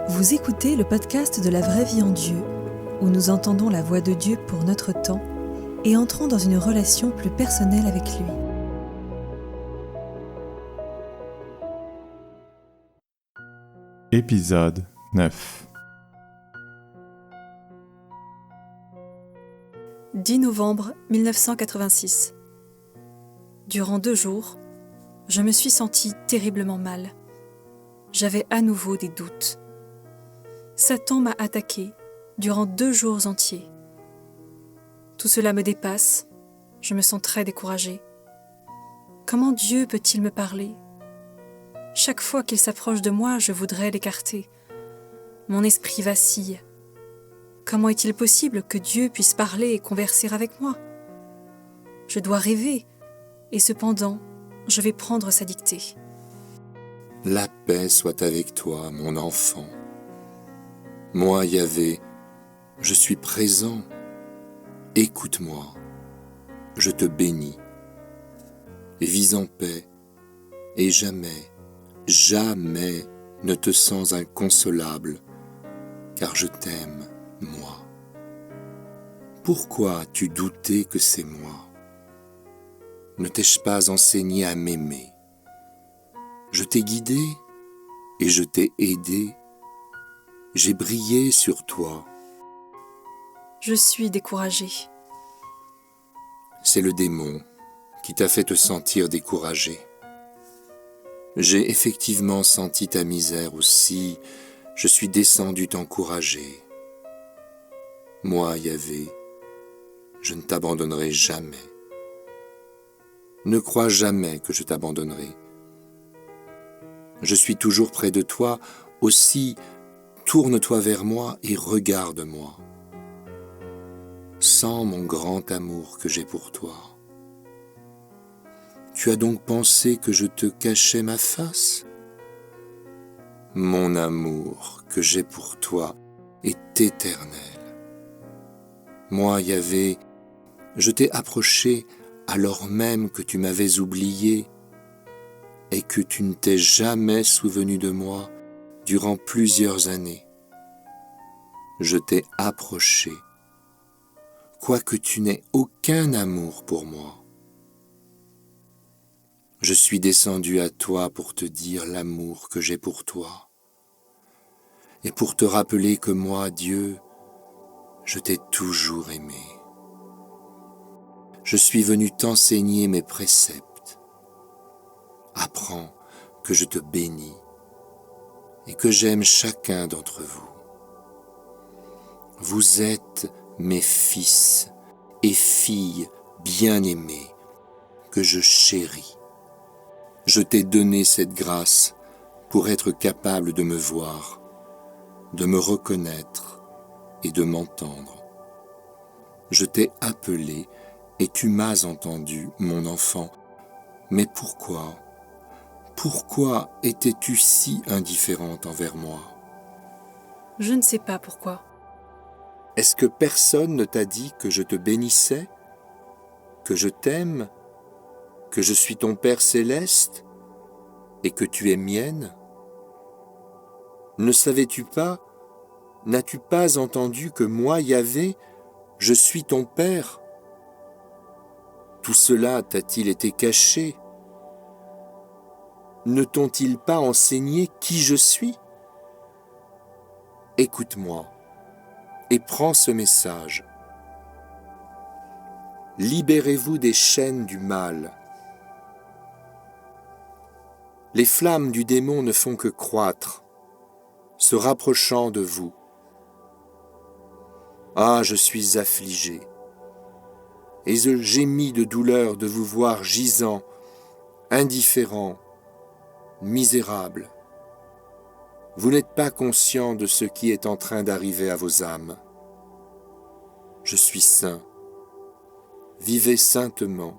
Vous écoutez le podcast de la vraie vie en Dieu, où nous entendons la voix de Dieu pour notre temps et entrons dans une relation plus personnelle avec lui. Épisode 9. 10 novembre 1986. Durant 2 jours, je me suis sentie terriblement mal. J'avais à nouveau des doutes. Satan m'a attaquée durant 2 jours entiers. Tout cela me dépasse, je me sens très découragée. Comment Dieu peut-il me parler ? Chaque fois qu'il s'approche de moi, je voudrais l'écarter. Mon esprit vacille. Comment est-il possible que Dieu puisse parler et converser avec moi ? Je dois rêver, et cependant, je vais prendre sa dictée. La paix soit avec toi, mon enfant. Moi, Yahvé, je suis présent. Écoute-moi, je te bénis. Vis en paix, et jamais, jamais ne te sens inconsolable, car je t'aime, moi. Pourquoi as-tu douté que c'est moi ? Ne t'ai-je pas enseigné à m'aimer ? Je t'ai guidé et je t'ai aidé. J'ai brillé sur toi. Je suis découragée. C'est le démon qui t'a fait te sentir découragé. J'ai effectivement senti ta misère aussi. Je suis descendu t'encourager. Moi, Yahvé, je ne t'abandonnerai jamais. Ne crois jamais que je t'abandonnerai. Je suis toujours près de toi, aussi tourne-toi vers moi et regarde-moi. Sens mon grand amour que j'ai pour toi. Tu as donc pensé que je te cachais ma face ? Mon amour que j'ai pour toi est éternel. Moi, Yahvé, je t'ai approché alors même que tu m'avais oublié et que tu ne t'es jamais souvenu de moi durant plusieurs années. Je t'ai approché, quoique tu n'aies aucun amour pour moi. Je suis descendu à toi pour te dire l'amour que j'ai pour toi, et pour te rappeler que moi, Dieu, je t'ai toujours aimé. Je suis venu t'enseigner mes préceptes. Apprends que je te bénis et que j'aime chacun d'entre vous. Vous êtes mes fils et filles bien-aimés que je chéris. Je t'ai donné cette grâce pour être capable de me voir, de me reconnaître et de m'entendre. Je t'ai appelé et tu m'as entendu, mon enfant. Mais pourquoi étais-tu si indifférente envers moi ? Je ne sais pas pourquoi. Est-ce que personne ne t'a dit que je te bénissais, que je t'aime, que je suis ton Père céleste et que tu es mienne ? Ne savais-tu pas, n'as-tu pas entendu que moi, Yahvé, je suis ton Père ? Tout cela t'a-t-il été caché ? Ne t'ont-ils pas enseigné qui je suis ? Écoute-moi et prends ce message. Libérez-vous des chaînes du mal. Les flammes du démon ne font que croître, se rapprochant de vous. Ah, je suis affligé, et je gémis de douleur de vous voir gisant, indifférent, misérable. Vous n'êtes pas conscient de ce qui est en train d'arriver à vos âmes. Je suis saint. Vivez saintement.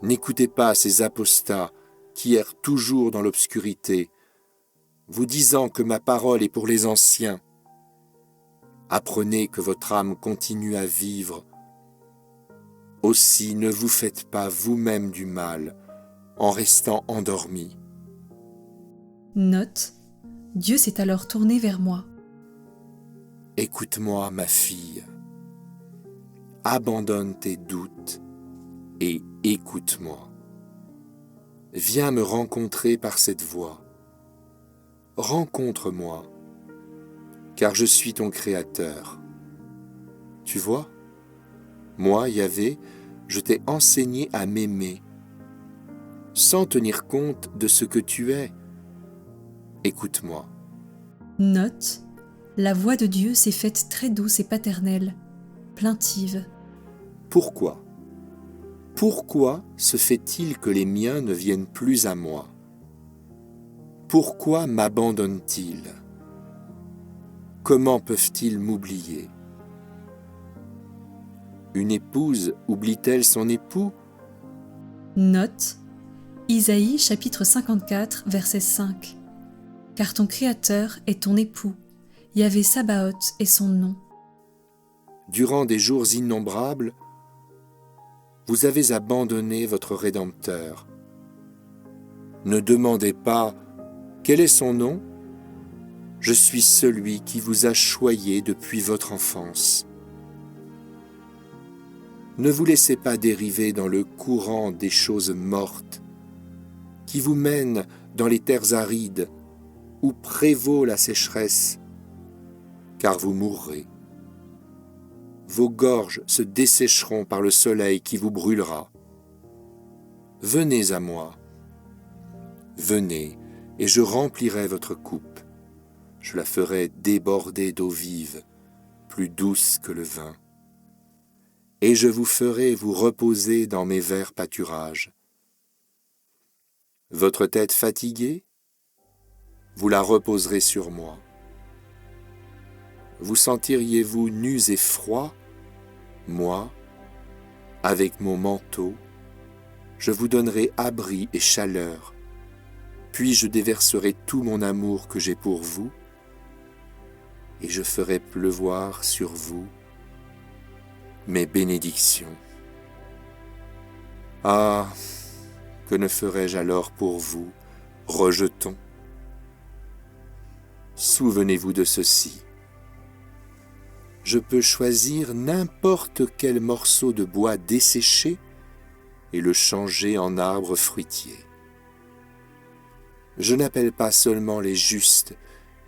N'écoutez pas ces apostats qui errent toujours dans l'obscurité, vous disant que ma parole est pour les anciens. Apprenez que votre âme continue à vivre. Aussi ne vous faites pas vous-même du mal en restant endormi. Note: Dieu s'est alors tourné vers moi. Écoute-moi, ma fille. Abandonne tes doutes et écoute-moi. Viens me rencontrer par cette voie. Rencontre-moi, car je suis ton Créateur. Tu vois, moi, Yahvé, je t'ai enseigné à m'aimer, sans tenir compte de ce que tu es. Écoute-moi. Note, la voix de Dieu s'est faite très douce et paternelle, plaintive. Pourquoi ? Pourquoi se fait-il que les miens ne viennent plus à moi ? Pourquoi m'abandonnent-ils ? Comment peuvent-ils m'oublier ? Une épouse oublie-t-elle son époux ? Note, Isaïe chapitre 54, verset 5. Car ton Créateur est ton époux, Yahvé Sabaoth est son nom. Durant des jours innombrables, vous avez abandonné votre Rédempteur. Ne demandez pas « Quel est son nom ?» Je suis celui qui vous a choyé depuis votre enfance. Ne vous laissez pas dériver dans le courant des choses mortes, qui vous mène dans les terres arides, où prévaut la sécheresse, car vous mourrez. Vos gorges se dessécheront par le soleil qui vous brûlera. Venez à moi. Venez, et je remplirai votre coupe. Je la ferai déborder d'eau vive, plus douce que le vin. Et je vous ferai vous reposer dans mes verts pâturages. Votre tête fatiguée, vous la reposerez sur moi. Vous sentiriez-vous nus et froids ? Moi, avec mon manteau, je vous donnerai abri et chaleur, puis je déverserai tout mon amour que j'ai pour vous, et je ferai pleuvoir sur vous mes bénédictions. Ah, que ne ferais-je alors pour vous, rejetons ? Souvenez-vous de ceci. Je peux choisir n'importe quel morceau de bois desséché et le changer en arbre fruitier. Je n'appelle pas seulement les justes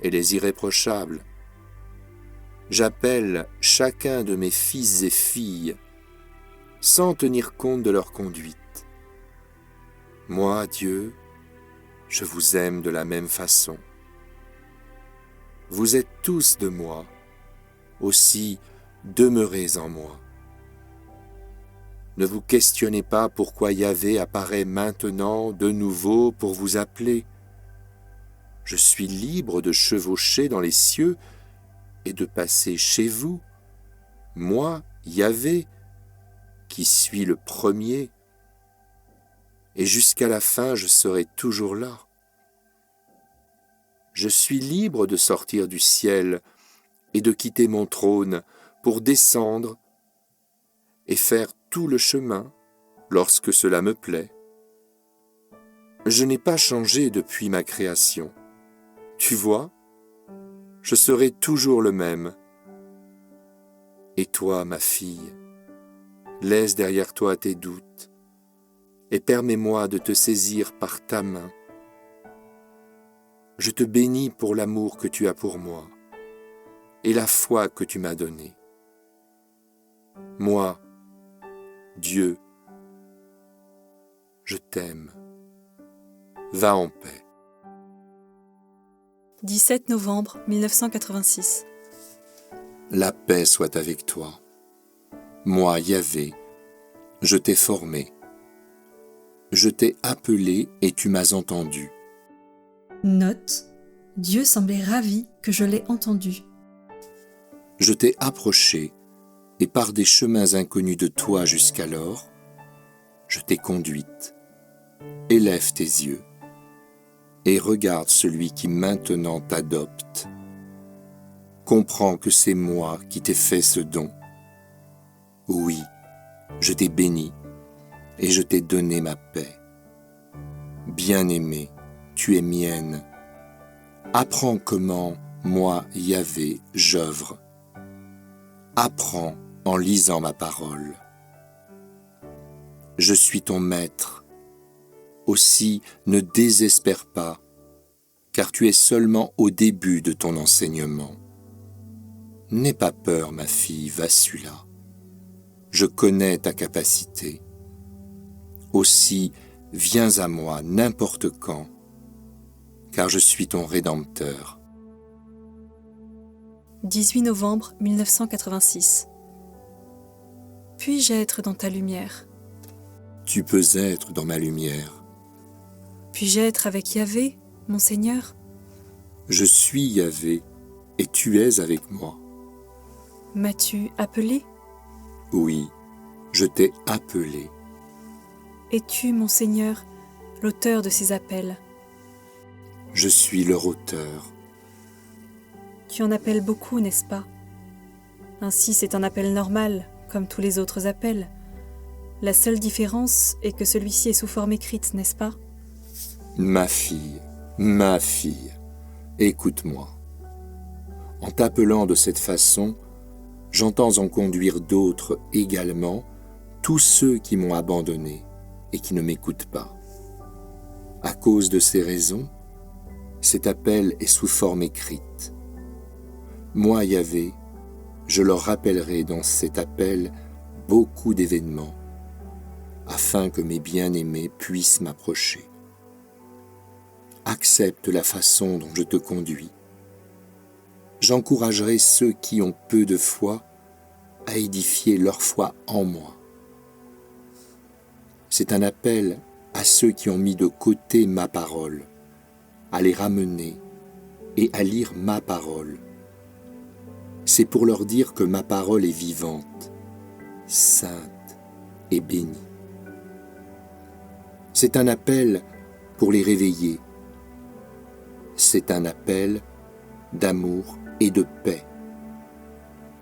et les irréprochables. J'appelle chacun de mes fils et filles sans tenir compte de leur conduite. Moi, Dieu, je vous aime de la même façon. Vous êtes tous de moi, aussi demeurez en moi. Ne vous questionnez pas pourquoi Yahvé apparaît maintenant de nouveau pour vous appeler. Je suis libre de chevaucher dans les cieux et de passer chez vous, moi, Yahvé, qui suis le premier, et jusqu'à la fin je serai toujours là. Je suis libre de sortir du ciel et de quitter mon trône pour descendre et faire tout le chemin lorsque cela me plaît. Je n'ai pas changé depuis ma création. Tu vois, je serai toujours le même. Et toi, ma fille, laisse derrière toi tes doutes et permets-moi de te saisir par ta main. Je te bénis pour l'amour que tu as pour moi et la foi que tu m'as donnée. Moi, Dieu, je t'aime. Va en paix. 17 novembre 1986. La paix soit avec toi. Moi, Yahvé, je t'ai formé. Je t'ai appelé et tu m'as entendu. Note, Dieu semblait ravi que je l'ai entendu. Je t'ai approché et par des chemins inconnus de toi jusqu'alors, je t'ai conduite. Élève tes yeux et regarde celui qui maintenant t'adopte. Comprends que c'est moi qui t'ai fait ce don. Oui, je t'ai béni et je t'ai donné ma paix. Bien-aimée, tu es mienne. Apprends comment, moi, Yahvé, j'œuvre. Apprends en lisant ma parole. Je suis ton maître. Aussi, ne désespère pas, car tu es seulement au début de ton enseignement. N'aie pas peur, ma fille Vassula. Je connais ta capacité. Aussi, viens à moi n'importe quand, car je suis ton Rédempteur. 18 novembre 1986. Puis-je être dans ta lumière? Tu peux être dans ma lumière. Puis-je être avec Yahvé, mon Seigneur? Je suis Yahvé, et tu es avec moi. M'as-tu appelé? Oui, je t'ai appelé. Es-tu, mon Seigneur, l'auteur de ces appels? Je suis leur auteur. Tu en appelles beaucoup, n'est-ce pas? Ainsi, c'est un appel normal, comme tous les autres appels. La seule différence est que celui-ci est sous forme écrite, n'est-ce pas? Ma fille, écoute-moi. En t'appelant de cette façon, j'entends en conduire d'autres également, tous ceux qui m'ont abandonné et qui ne m'écoutent pas. À cause de ces raisons, cet appel est sous forme écrite. Moi, Yahvé, je leur rappellerai dans cet appel beaucoup d'événements, afin que mes bien-aimés puissent m'approcher. Accepte la façon dont je te conduis. J'encouragerai ceux qui ont peu de foi à édifier leur foi en moi. C'est un appel à ceux qui ont mis de côté ma parole, à les ramener et à lire ma parole. C'est pour leur dire que ma parole est vivante, sainte et bénie. C'est un appel pour les réveiller. C'est un appel d'amour et de paix.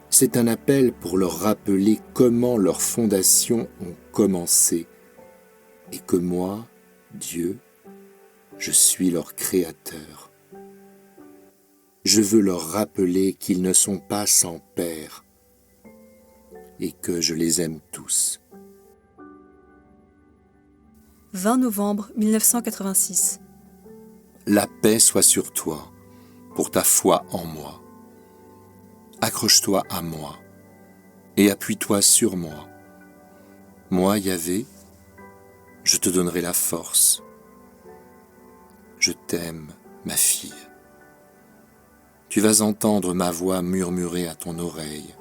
C'est un appel pour leur rappeler comment leurs fondations ont commencé et que moi, Dieu, je suis leur Créateur. Je veux leur rappeler qu'ils ne sont pas sans père et que je les aime tous. 20 novembre 1986. La paix soit sur toi, pour ta foi en moi. Accroche-toi à moi et appuie-toi sur moi. Moi, Yahvé, je te donnerai la force. Je t'aime, ma fille. Tu vas entendre ma voix murmurer à ton oreille,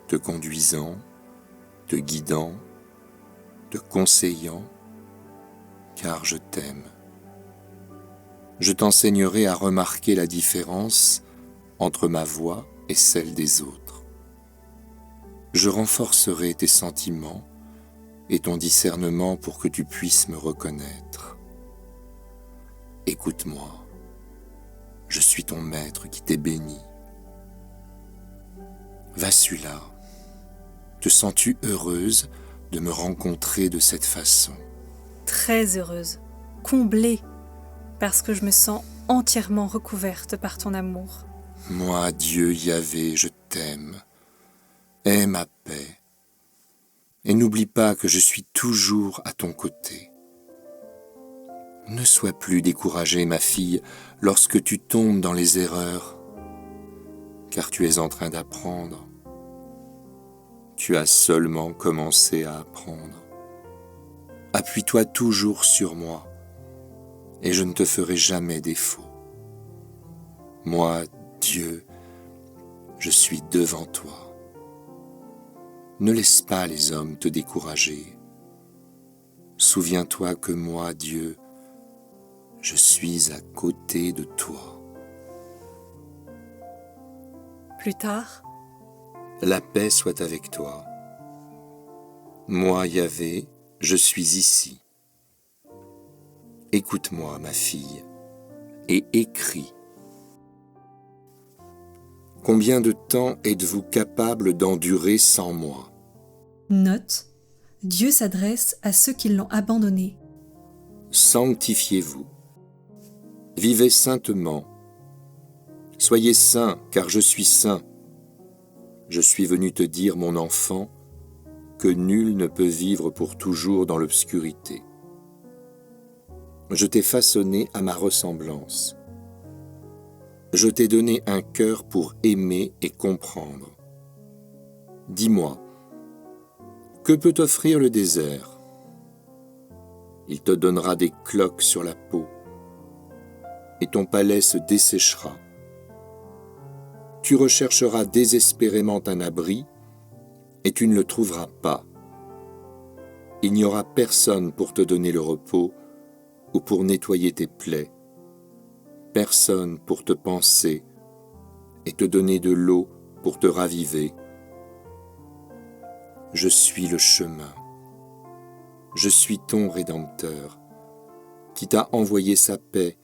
te conduisant, te guidant, te conseillant, car je t'aime. Je t'enseignerai à remarquer la différence entre ma voix et celle des autres. Je renforcerai tes sentiments et ton discernement pour que tu puisses me reconnaître. Écoute-moi, je suis ton maître qui t'est béni. Vassula, te sens-tu heureuse de me rencontrer de cette façon? Très heureuse, comblée, parce que je me sens entièrement recouverte par ton amour. Moi, Dieu Yahvé, je t'aime. Aie ma paix. Et n'oublie pas que je suis toujours à ton côté. Ne sois plus découragée, ma fille, lorsque tu tombes dans les erreurs, car tu es en train d'apprendre. Tu as seulement commencé à apprendre. Appuie-toi toujours sur moi, et je ne te ferai jamais défaut. Moi, Dieu, je suis devant toi. Ne laisse pas les hommes te décourager. Souviens-toi que moi, Dieu, je suis à côté de toi. Plus tard, La paix soit avec toi. Moi, Yahvé, je suis ici. Écoute-moi, ma fille, et écris. Combien de temps êtes-vous capable d'endurer sans moi? note, Dieu s'adresse à ceux qui l'ont abandonné. Sanctifiez-vous. Vivez saintement, Soyez saints, car je suis saint. Je suis venu te dire, mon enfant, que nul ne peut vivre pour toujours dans l'obscurité. Je t'ai façonné à ma ressemblance. Je t'ai donné un cœur pour aimer et comprendre. Dis-moi, que peut t'offrir le désert? Il te donnera des cloques sur la peau, et ton palais se desséchera. Tu rechercheras désespérément un abri, et tu ne le trouveras pas. Il n'y aura personne pour te donner le repos ou pour nettoyer tes plaies, personne pour te panser et te donner de l'eau pour te raviver. Je suis le chemin. Je suis ton Rédempteur, qui t'a envoyé sa paix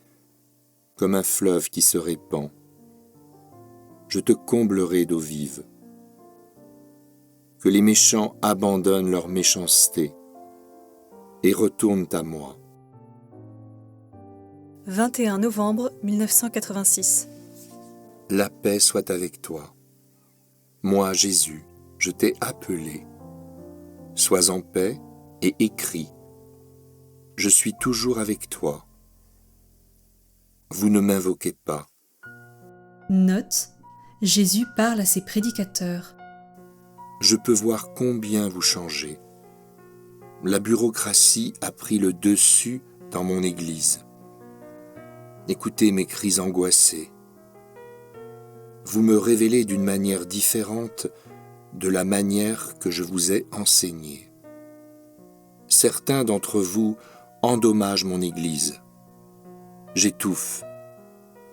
comme un fleuve qui se répand. Je te comblerai d'eau vive. Que les méchants abandonnent leur méchanceté et retournent à moi. 21 novembre 1986. La paix soit avec toi. Moi, Jésus, je t'ai appelé. Sois en paix et écris. Je suis toujours avec toi. Vous ne m'invoquez pas. Note: Jésus parle à ses prédicateurs. Je peux voir combien vous changez. La bureaucratie a pris le dessus dans mon Église. Écoutez mes cris angoissés. Vous me révélez d'une manière différente de la manière que je vous ai enseignée. Certains d'entre vous endommagent mon Église. J'étouffe.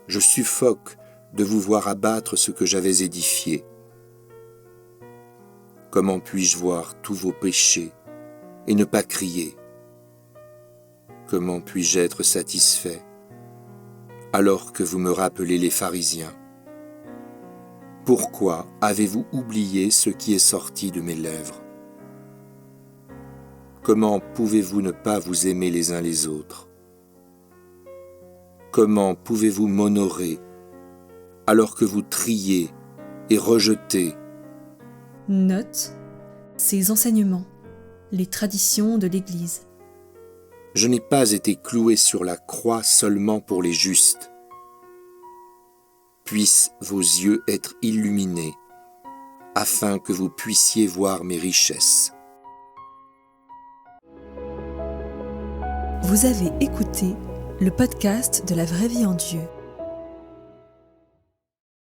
Je suffoque de vous voir abattre ce que j'avais édifié. Comment puis-je voir tous vos péchés et ne pas crier? Comment puis-je être satisfait alors que vous me rappelez les pharisiens? Pourquoi avez-vous oublié ce qui est sorti de mes lèvres? Comment pouvez-vous ne pas vous aimer les uns les autres? Comment pouvez-vous m'honorer alors que vous triez et rejetez? Note: ces enseignements, les traditions de l'Église. Je n'ai pas été cloué sur la croix seulement pour les justes. Puissent vos yeux être illuminés, afin que vous puissiez voir mes richesses. Vous avez écouté le podcast de la vraie vie en Dieu.